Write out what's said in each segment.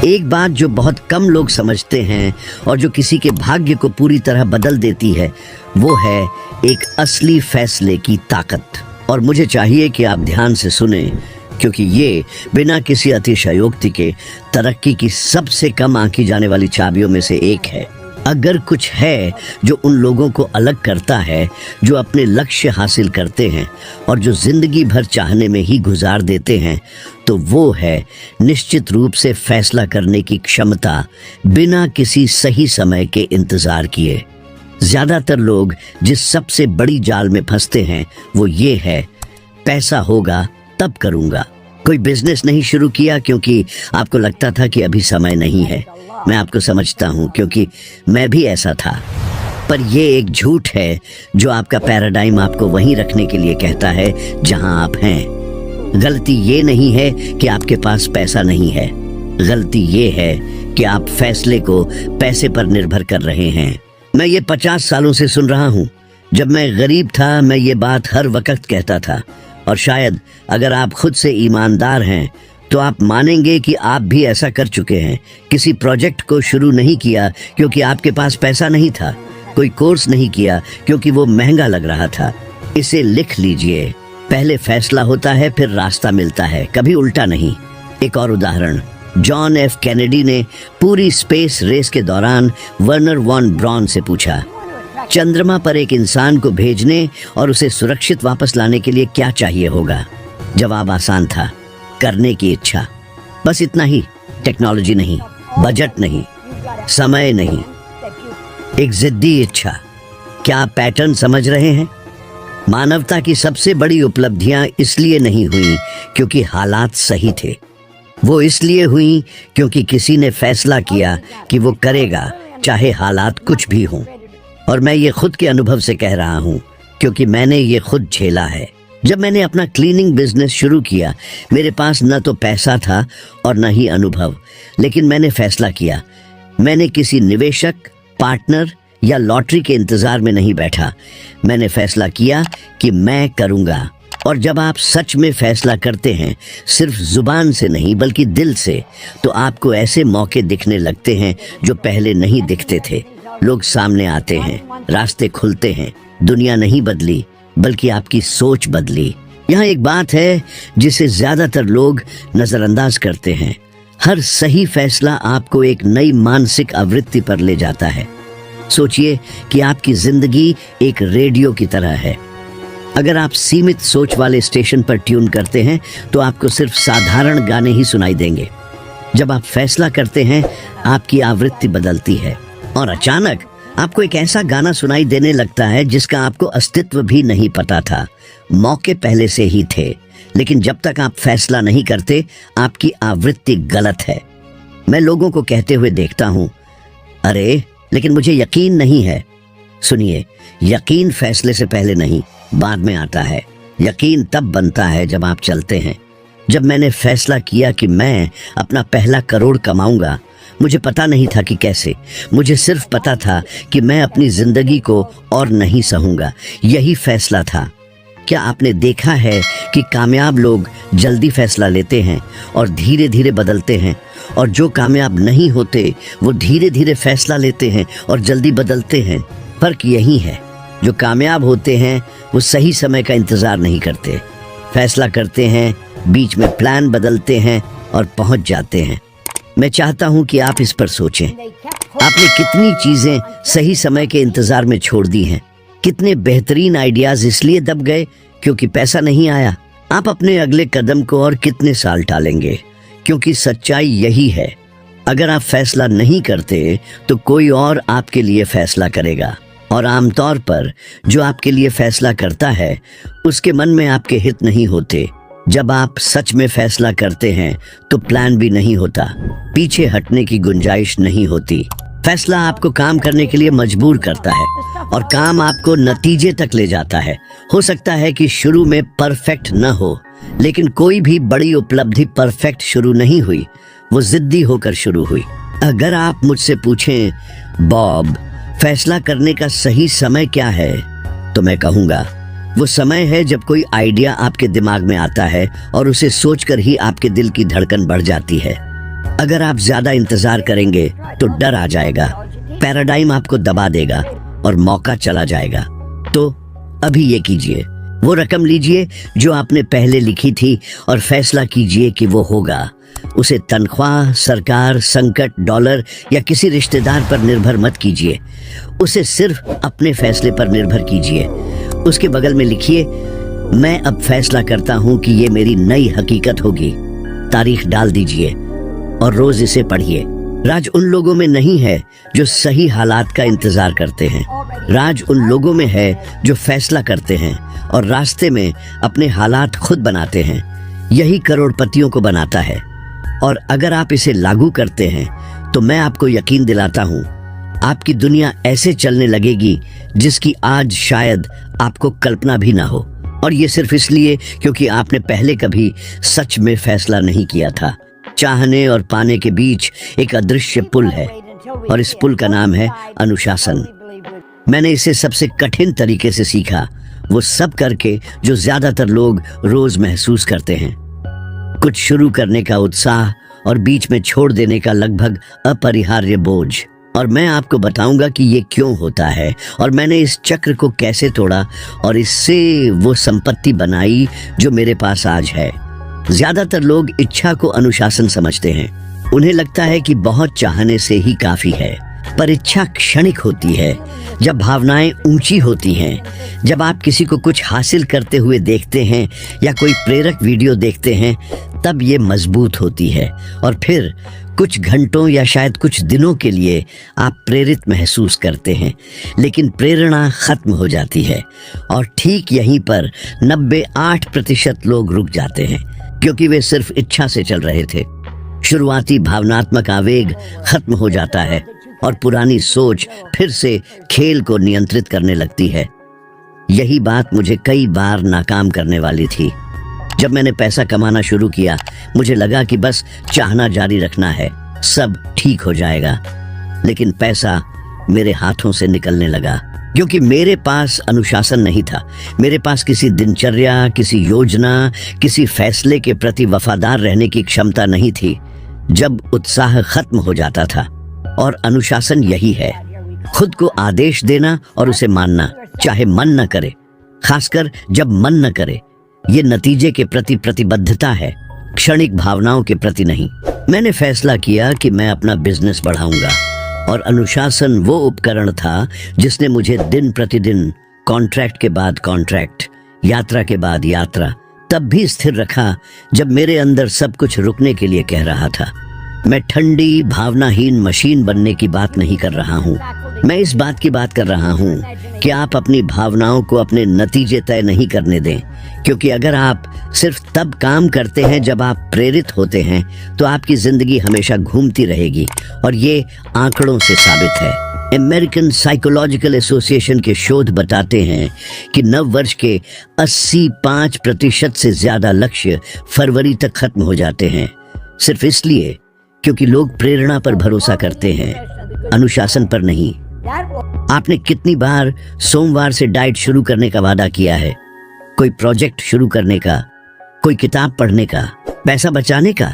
एक बात जो बहुत कम लोग समझते हैं और जो किसी के भाग्य को पूरी तरह बदल देती है, वो है एक असली फैसले की ताकत। और मुझे चाहिए कि आप ध्यान से सुने, क्योंकि ये बिना किसी अतिशयोक्ति के तरक्की की सबसे कम आंकी जाने वाली चाबियों में से एक है। अगर कुछ है जो उन लोगों को अलग करता है जो अपने लक्ष्य हासिल करते हैं और जो जिंदगी भर चाहने में ही गुजार देते हैं, तो वो है निश्चित रूप से फैसला करने की क्षमता बिना किसी सही समय के इंतजार किए। ज्यादातर लोग जिस सबसे बड़ी जाल में फंसते हैं वो ये है, पैसा होगा तब करूंगा। कोई बिजनेस नहीं शुरू किया क्योंकि आपको लगता था कि अभी समय नहीं है। मैं आपको समझता हूं क्योंकि मैं भी ऐसा था। पर ये एक झूठ है जो आपका पैराडाइम आपको वहीं रखने के लिए कहता है जहां आप हैं। गलती ये नहीं है कि आपके पास पैसा नहीं है, गलती ये है कि आप फैसले को पैसे पर निर्भर कर रहे हैं। मैं ये 50 सालों से सुन रहा हूं। जब मैं गरीब था मैं ये बात हर वक्त कहता था, और शायद अगर आप खुद से ईमानदार हैं तो आप मानेंगे कि आप भी ऐसा कर चुके हैं। किसी प्रोजेक्ट को शुरू नहीं किया क्योंकि आपके पास पैसा नहीं था, कोई कोर्स नहीं किया क्योंकि वो महंगा लग रहा था। इसे लिख लीजिए, पहले फैसला होता है फिर रास्ता मिलता है, कभी उल्टा नहीं। एक और उदाहरण, जॉन एफ कैनेडी ने पूरी स्पेस रेस के दौरान वर्नर वॉन ब्रॉन से पूछा, चंद्रमा पर एक इंसान को भेजने और उसे सुरक्षित वापस लाने के लिए क्या चाहिए होगा? जवाब आसान था, करने की इच्छा। बस इतना ही। टेक्नोलॉजी नहीं, बजट नहीं, समय नहीं, एक जिद्दी इच्छा। क्या आप पैटर्न समझ रहे हैं? मानवता की सबसे बड़ी उपलब्धियां इसलिए नहीं हुई क्योंकि हालात सही थे, वो इसलिए हुई क्योंकि किसी ने फैसला किया कि वो करेगा चाहे हालात कुछ भी हों। और मैं ये खुद के अनुभव से कह रहा हूं क्योंकि मैंने ये खुद झेला है। जब मैंने अपना क्लीनिंग बिजनेस शुरू किया, मेरे पास न तो पैसा था और न ही अनुभव, लेकिन मैंने फैसला किया। मैंने किसी निवेशक, पार्टनर या लॉटरी के इंतजार में नहीं बैठा। मैंने फैसला किया कि मैं करूंगा। और जब आप सच में फैसला करते हैं, सिर्फ जुबान से नहीं बल्कि दिल से, तो आपको ऐसे मौके दिखने लगते हैं जो पहले नहीं दिखते थे। लोग सामने आते हैं, रास्ते खुलते हैं। दुनिया नहीं बदली बल्कि आपकी सोच बदली। यहाँ एक बात है जिसे ज्यादातर लोग नजरअंदाज करते हैं। हर सही फैसला आपको एक नई मानसिक आवृत्ति पर ले जाता है। सोचिए कि आपकी जिंदगी एक रेडियो की तरह है। अगर आप सीमित सोच वाले स्टेशन पर ट्यून करते हैं तो आपको सिर्फ साधारण गाने ही सुनाई देंगे। जब आप फैसला करते हैं, आपकी आवृत्ति बदलती है और अचानक आपको एक ऐसा गाना सुनाई देने लगता है जिसका आपको अस्तित्व भी नहीं पता था। मौके पहले से ही थे, लेकिन जब तक आप फैसला नहीं करते, आपकी आवृत्ति गलत है। मैं लोगों को कहते हुए देखता हूं, अरे लेकिन मुझे यकीन नहीं है। सुनिए, यकीन फैसले से पहले नहीं, बाद में आता है। यकीन तब बनता है जब आप चलते हैं। जब मैंने फैसला किया कि मैं अपना पहला करोड़ कमाऊंगा, मुझे पता नहीं था कि कैसे। मुझे सिर्फ पता था कि मैं अपनी जिंदगी को और नहीं सहूंगा। यही फैसला था। क्या आपने देखा है कि कामयाब लोग जल्दी फैसला लेते हैं और धीरे धीरे बदलते हैं, और जो कामयाब नहीं होते वो धीरे धीरे फैसला लेते हैं और जल्दी बदलते हैं? फर्क यही है, जो कामयाब होते हैं वो सही समय का इंतजार नहीं करते, फैसला करते हैं, बीच में प्लान बदलते हैं और पहुंच जाते हैं। मैं चाहता हूं कि आप इस पर सोचें। आपने कितनी चीजें सही समय के इंतजार में छोड़ दी हैं? कितने बेहतरीन आइडियाज इसलिए दब गए क्योंकि पैसा नहीं आया? आप अपने अगले कदम को और कितने साल टालेंगे? क्योंकि सच्चाई यही है, अगर आप फैसला नहीं करते तो कोई और आपके लिए फैसला करेगा। और आमतौर पर जो आपके लिए फैसला करता है उसके मन में आपके हित नहीं होते। जब आप सच में फैसला करते हैं तो प्लान भी नहीं होता, पीछे हटने की गुंजाइश नहीं होती। फैसला आपको काम करने के लिए मजबूर करता है और काम आपको नतीजे तक ले जाता है। हो सकता है कि शुरू में परफेक्ट न हो, लेकिन कोई भी बड़ी उपलब्धि परफेक्ट शुरू नहीं हुई, वो जिद्दी होकर शुरू हुई। अगर आप मुझसे पूछें, बॉब, फैसला करने का सही समय क्या है, तो मैं कहूँगा वो समय है जब कोई आइडिया आपके दिमाग में आता है और उसे सोचकर ही आपके दिल की धड़कन बढ़ जाती है। अगर आप ज्यादा इंतजार करेंगे तो डर आ जाएगा, पैराडाइम आपको दबा देगा और मौका चला जाएगा। तो अभी ये कीजिए, वो रकम लीजिए जो आपने पहले लिखी थी और फैसला कीजिए कि वो होगा। उसे तनख्वाह, सरकार, संकट, डॉलर या किसी रिश्तेदार पर निर्भर मत कीजिए। उसे सिर्फ अपने फैसले पर निर्भर कीजिए। उसके बगल में लिखिए, मैं अब फैसला करता हूं कि ये मेरी नई हकीकत होगी। तारीख डाल दीजिए और रोज इसे पढ़िए। राज उन लोगों में नहीं है जो सही हालात का इंतजार करते हैं। राज उन लोगों में है जो फैसला करते हैं और रास्ते में अपने हालात खुद बनाते हैं। यही करोड़पतियों को बनाता है। और अगर आप इसे लागू करते हैं तो मैं आपको यकीन दिलाता हूं, आपकी दुनिया ऐसे चलने लगेगी जिसकी आज शायद आपको कल्पना भी ना हो। और ये सिर्फ इसलिए क्योंकि आपने पहले कभी सच में फैसला नहीं किया था। चाहने और पाने के बीच एक अदृश्य पुल है और इस पुल का नाम है अनुशासन। मैंने इसे सबसे कठिन तरीके से सीखा, वो सब करके जो ज्यादातर लोग रोज महसूस करते हैं। कुछ शुरू करने का उत्साह और बीच में छोड़ देने का लगभग अपरिहार्य बोझ। और मैं आपको बताऊंगा कि ये क्यों होता है और मैंने इस चक्र को कैसे तोड़ा और इससे वो संपत्ति बनाई जो मेरे पास आज है। ज्यादातर लोग इच्छा को अनुशासन समझते हैं। उन्हें लगता है कि बहुत चाहने से ही काफी है, पर इच्छा क्षणिक होती है। जब भावनाएं ऊंची होती हैं, जब आप किसी को कुछ हासिल करते हुए देखते हैं या कोई प्रेरक वीडियो देखते हैं, तब ये मजबूत होती है और फिर कुछ घंटों या शायद कुछ दिनों के लिए आप प्रेरित महसूस करते हैं, लेकिन प्रेरणा खत्म हो जाती है। और ठीक यहीं पर 98% लोग रुक जाते हैं क्योंकि वे सिर्फ इच्छा से चल रहे थे। शुरुआती भावनात्मक आवेग खत्म हो जाता है और पुरानी सोच फिर से खेल को नियंत्रित करने लगती है। यही बात मुझे कई बार नाकाम करने वाली थी। जब मैंने पैसा कमाना शुरू किया, मुझे लगा कि बस चाहना जारी रखना है, सब ठीक हो जाएगा। लेकिन पैसा मेरे हाथों से निकलने लगा क्योंकि मेरे पास अनुशासन नहीं था। मेरे पास किसी दिनचर्या, किसी योजना, किसी फैसले के प्रति वफादार रहने की क्षमता नहीं थी। जब उत्साह खत्म हो जाता था, और अनुशासन यही है, खुद को आदेश देना और उसे मानना, चाहे मन न करे, खासकर जब मन न करे। ये नतीजे के प्रति प्रतिबद्धता है, क्षणिक भावनाओं के प्रति नहीं। मैंने फैसला किया कि मैं अपना बिजनेस बढ़ाऊंगा और अनुशासन वो उपकरण था जिसने मुझे दिन प्रतिदिन, कॉन्ट्रैक्ट के बाद कॉन्ट्रैक्ट, यात्रा के बाद यात्रा, तब भी स्थिर रखा जब मेरे अंदर सब कुछ रुकने के लिए कह रहा था। मैं ठंडी भावनाहीन मशीन बनने की बात नहीं कर रहा हूँ। मैं इस बात की बात कर रहा हूँ कि आप अपनी भावनाओं को अपने नतीजे तय नहीं करने दें, क्योंकि अगर आप सिर्फ तब काम करते हैं जब आप प्रेरित होते हैं तो आपकी जिंदगी हमेशा घूमती रहेगी। और ये आंकड़ों से साबित है। अमेरिकन साइकोलॉजिकल एसोसिएशन के शोध बताते हैं कि नव वर्ष के 85% से ज्यादा लक्ष्य फरवरी तक खत्म हो जाते हैं, सिर्फ इसलिए क्योंकि लोग प्रेरणा पर भरोसा करते हैं, अनुशासन पर नहीं। आपने कितनी बार सोमवार से डाइट शुरू करने का वादा किया है, कोई प्रोजेक्ट शुरू करने का, कोई किताब पढ़ने का, पैसा बचाने का,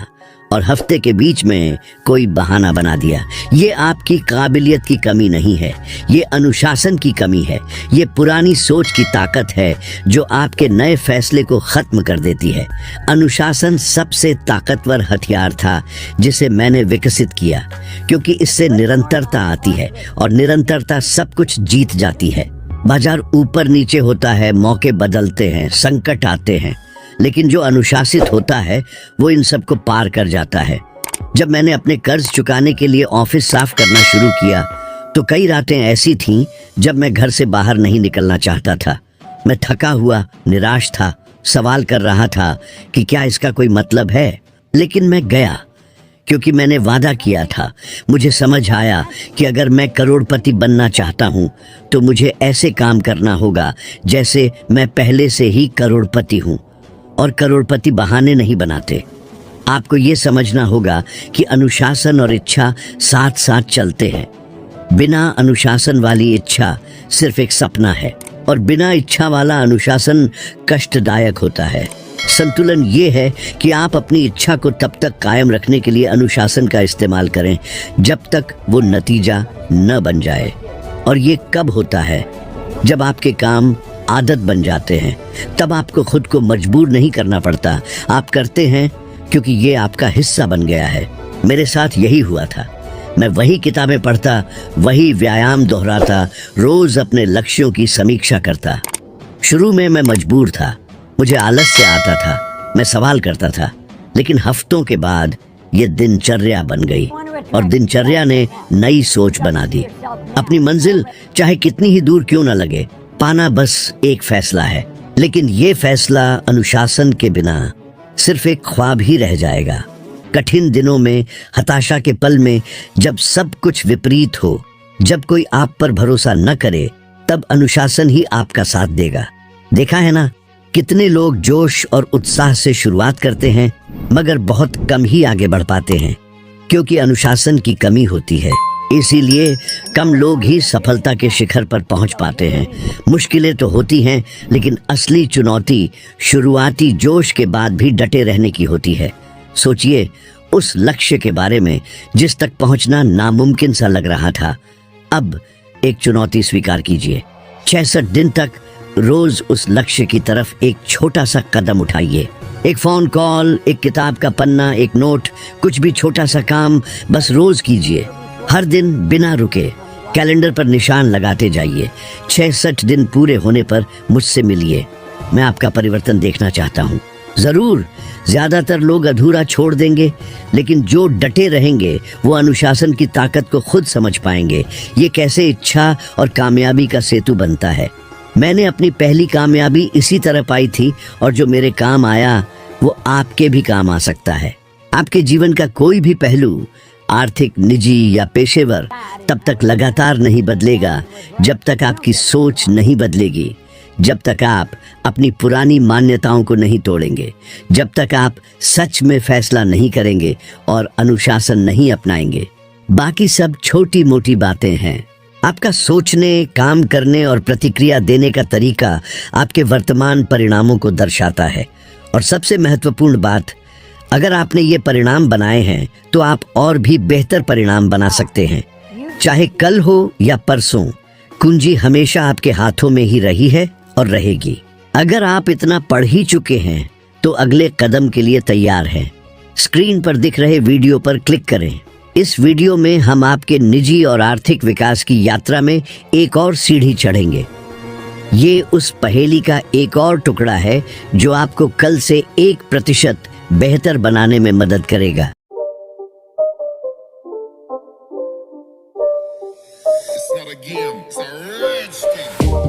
और हफ्ते के बीच में कोई बहाना बना दिया। ये आपकी काबिलियत की कमी नहीं है, ये अनुशासन की कमी है। ये पुरानी सोच की ताकत है जो आपके नए फैसले को खत्म कर देती है। अनुशासन सबसे ताकतवर हथियार था जिसे मैंने विकसित किया, क्योंकि इससे निरंतरता आती है और निरंतरता सब कुछ जीत जाती है। बाजार ऊपर नीचे होता है, मौके बदलते हैं, संकट आते हैं, लेकिन जो अनुशासित होता है वो इन सब को पार कर जाता है। जब मैंने अपने कर्ज चुकाने के लिए ऑफिस साफ करना शुरू किया तो कई रातें ऐसी थीं जब मैं घर से बाहर नहीं निकलना चाहता था। मैं थका हुआ, निराश था, सवाल कर रहा था कि क्या इसका कोई मतलब है, लेकिन मैं गया क्योंकि मैंने वादा किया था। मुझे समझ आया कि अगर मैं करोड़पति बनना चाहता हूँ तो मुझे ऐसे काम करना होगा जैसे मैं पहले से ही करोड़पति हूँ। और करोड़पति बहाने नहीं बनाते। आपको ये समझना होगा कि अनुशासन और इच्छा साथ साथ चलते हैं। बिना अनुशासन वाली इच्छा सिर्फ एक सपना है और बिना इच्छा वाला अनुशासन कष्टदायक होता है। संतुलन ये है कि आप अपनी इच्छा को तब तक कायम रखने के लिए अनुशासन का इस्तेमाल करें जब तक वो नतीजा न बन जाए। और ये कब होता है? जब आपके काम आदत बन जाते हैं। तब आपको खुद को मजबूर नहीं करना पड़ता, आप करते हैं क्योंकि ये आपका हिस्सा बन गया है। मेरे साथ यही हुआ था। मैं वही किताबें पढ़ता, वही व्यायाम दोहराता, रोज अपने लक्ष्यों की समीक्षा करता। शुरू में मैं मजबूर था, मुझे आलस्य आता था, मैं सवाल करता था, लेकिन हफ्तों के बाद ये दिनचर्या बन गई और दिनचर्या ने नई सोच बना दी। अपनी मंजिल चाहे कितनी ही दूर क्यों न लगे, पाना बस एक फैसला है, लेकिन ये फैसला अनुशासन के बिना सिर्फ एक ख्वाब ही रह जाएगा। कठिन दिनों में, हताशा के पल में, जब सब कुछ विपरीत हो, जब कोई आप पर भरोसा न करे, तब अनुशासन ही आपका साथ देगा। देखा है ना, कितने लोग जोश और उत्साह से शुरुआत करते हैं मगर बहुत कम ही आगे बढ़ पाते हैं क्योंकि अनुशासन की कमी होती है। इसीलिए कम लोग ही सफलता के शिखर पर पहुंच पाते हैं। मुश्किलें तो होती हैं, लेकिन असली चुनौती शुरुआती जोश के बाद भी डटे रहने की होती है। सोचिए उस लक्ष्य के बारे में जिस तक पहुंचना नामुमकिन सा लग रहा था। अब एक चुनौती स्वीकार कीजिए। 66 दिन तक रोज उस लक्ष्य की तरफ एक छोटा सा कदम उठाइए। एक फोन कॉल, एक किताब का पन्ना, एक नोट, कुछ भी छोटा सा काम बस रोज कीजिए। हर दिन बिना रुके कैलेंडर पर निशान लगाते जाइए। 66 दिन पूरे होने पर मुझसे मिलिए। मैं आपका परिवर्तन देखना चाहता हूँ। जरूर ज्यादातर लोग अधूरा छोड़ देंगे, लेकिन जो डटे रहेंगे वो अनुशासन की ताकत को खुद समझ पाएंगे। ये कैसे इच्छा और कामयाबी का सेतु बनता है। मैंने अपनी पहली कामयाबी इसी तरह पाई थी और जो मेरे काम आया वो आपके भी काम आ सकता है। आपके जीवन का कोई भी पहलू, आर्थिक, निजी या पेशेवर, तब तक लगातार नहीं बदलेगा जब तक आपकी सोच नहीं बदलेगी, जब तक आप अपनी पुरानी मान्यताओं को नहीं तोड़ेंगे, जब तक आप सच में फैसला नहीं करेंगे और अनुशासन नहीं अपनाएंगे। बाकी सब छोटी मोटी बातें हैं। आपका सोचने, काम करने और प्रतिक्रिया देने का तरीका आपके वर्तमान परिणामों को दर्शाता है। और सबसे महत्वपूर्ण बात, अगर आपने ये परिणाम बनाए हैं तो आप और भी बेहतर परिणाम बना सकते हैं। चाहे कल हो या परसों, कुंजी हमेशा आपके हाथों में ही रही है और रहेगी। अगर आप इतना पढ़ ही चुके हैं तो अगले कदम के लिए तैयार हैं। स्क्रीन पर दिख रहे वीडियो पर क्लिक करें। इस वीडियो में हम आपके निजी और आर्थिक विकास की यात्रा में एक और सीढ़ी चढ़ेंगे। ये उस पहेली का एक और टुकड़ा है जो आपको कल से 1% बेहतर बनाने में मदद करेगा। It's not a game, it's a rich thing.